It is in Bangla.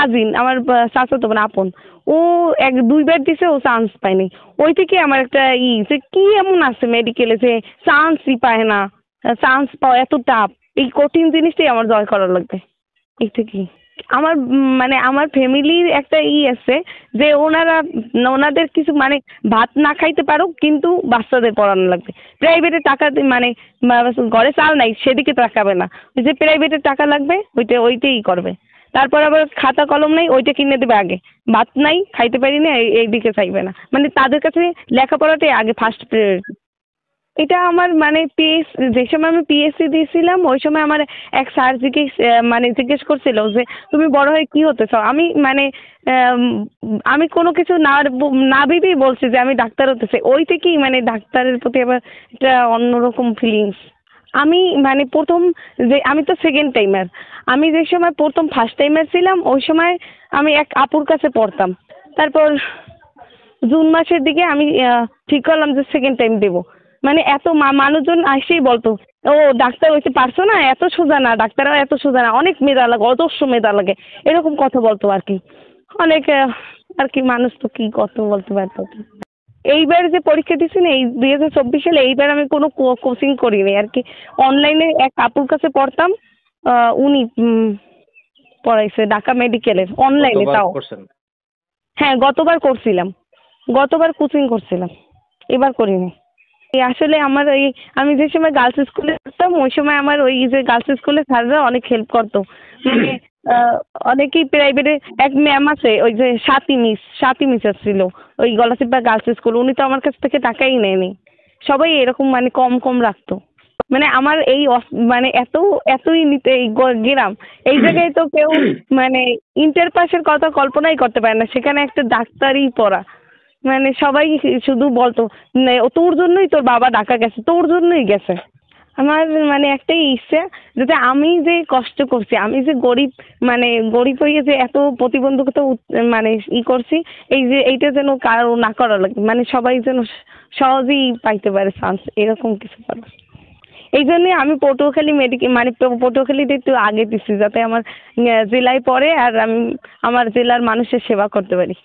কাজিন, আমার চাচাতো বোন আপন, ও এক দুইবার দিছে, ও চান্স পায়নি। ওই থেকে আমার একটা যে কি এমন আছে মেডিকেলে যে চান্সই পায় না, চান্স পাওয়া এত টাফ, এই কঠিন জিনিসটাই আমার জয় করা লাগবে। এই থেকেই আমার মানে আমার ফ্যামিলির একটা আছে যে ওনাদের কিছু মানে ভাত না খাইতে পারো কিন্তু বাচ্চাদের পড়ানো লাগবে। প্রাইভেটে টাকা মানে ঘরে চাল নাই সেদিকে তাকাবে না, ওই যে প্রাইভেটে টাকা লাগবে ওইটাই করবে। তারপর আবার খাতা কলম নাই, ওইটা কিনে দেবে আগে। ভাত নাই, খাইতে পারি না, এই দিকে চাইবে না। মানে তাদের কাছে লেখাপড়াটাই আগে ফার্স্ট প্রায়োরিটি। এটা আমার মানে যে সময় আমি পিএসসি দিয়েছিলাম ওই সময় আমার এক স্যার মানে জিজ্ঞেস করছিল যে তুমি বড় হয়ে কি হতে চাও। আমি মানে আম, আমি কোনো কিছু না ভেবেই বলছি যে আমি ডাক্তার হতে চাই। ওই থেকেই মানে ডাক্তারের প্রতি আবার একটা অন্যরকম ফিলিংস। আমি মানে প্রথম যে আমি তো সেকেন্ড টাইমার, আমি যে সময় প্রথম ফার্স্ট টাইমার ছিলাম ওই সময় আমি এক আপুর কাছে পড়তাম। তারপর জুন মাসের দিকে আমি ঠিক করলাম যে সেকেন্ড টাইম দেবো। মানে এত মানুষজন আসেই বলতো, ও ডাক্তার হইতে পারছো না, এত সোজা না, ডাক্তারও এত সোজা না, অনেক মেধা লাগে, অজস্র মেধা লাগে, এরকম কথা বলতো আর কি। অনেক আর কি মানুষ তো কি কত বলতে পারতো। এইবার যে পরীক্ষা দিছি না এই 2024 সালে, এইবার আমি কোনো কোচিং করিনি আর কি। অনলাইনে এক আপুর কাছে পড়তাম, উনি পড়াইছে ঢাকা মেডিকেলের অনলাইনে কতবার তাও। করছেন? হ্যাঁ গতবার করছিলাম, গতবার কোচিং করছিলাম, এবার করিনি। আসলে আমার আমি যে সময় গার্লস স্কুলে পড়তাম ওই সময় আমার ওই যে গার্লস স্কুলের স্যাররা অনেক হেল্প করতো। মানে অনেকেই প্রাইভেটে এক ম্যাম আছে ওই যে স্বাতী মিস আসছিল ওই গলাচিপা গার্লস স্কুল, উনি তো আমার কাছ থেকে টাকাই নেয়নি। সবাই এরকম মানে কম কম রাখতো। মানে আমার মানে এতই নিতে এই গ্রাম, এই জায়গায় তো কেউ মানে ইন্টার পাসের কথা কল্পনাই করতে পারে না, সেখানে একটা ডাক্তারি পড়া। মানে সবাই শুধু বলতো তোর জন্যই তোর বাবা ঢাকা গেছে, তোর জন্যই গেছে। আমার মানে একটাই ইচ্ছা, যাতে আমি যে কষ্ট করছি, আমি যে গরিব, মানে গরিব হয়ে যে এত প্রতিবন্ধকতা মানে করছি, এই যে এইটা যেন কারো না করা লাগে, মানে সবাই যেন সহজেই পাইতে পারে চান্স, এরকম কিছু করা। এই জন্যই আমি পটুয়াখালী মানে পটুয়াখালীতে একটু আগে দিচ্ছি, যাতে আমার জেলায় পড়ে আর আমি আমার জেলার মানুষের সেবা করতে পারি।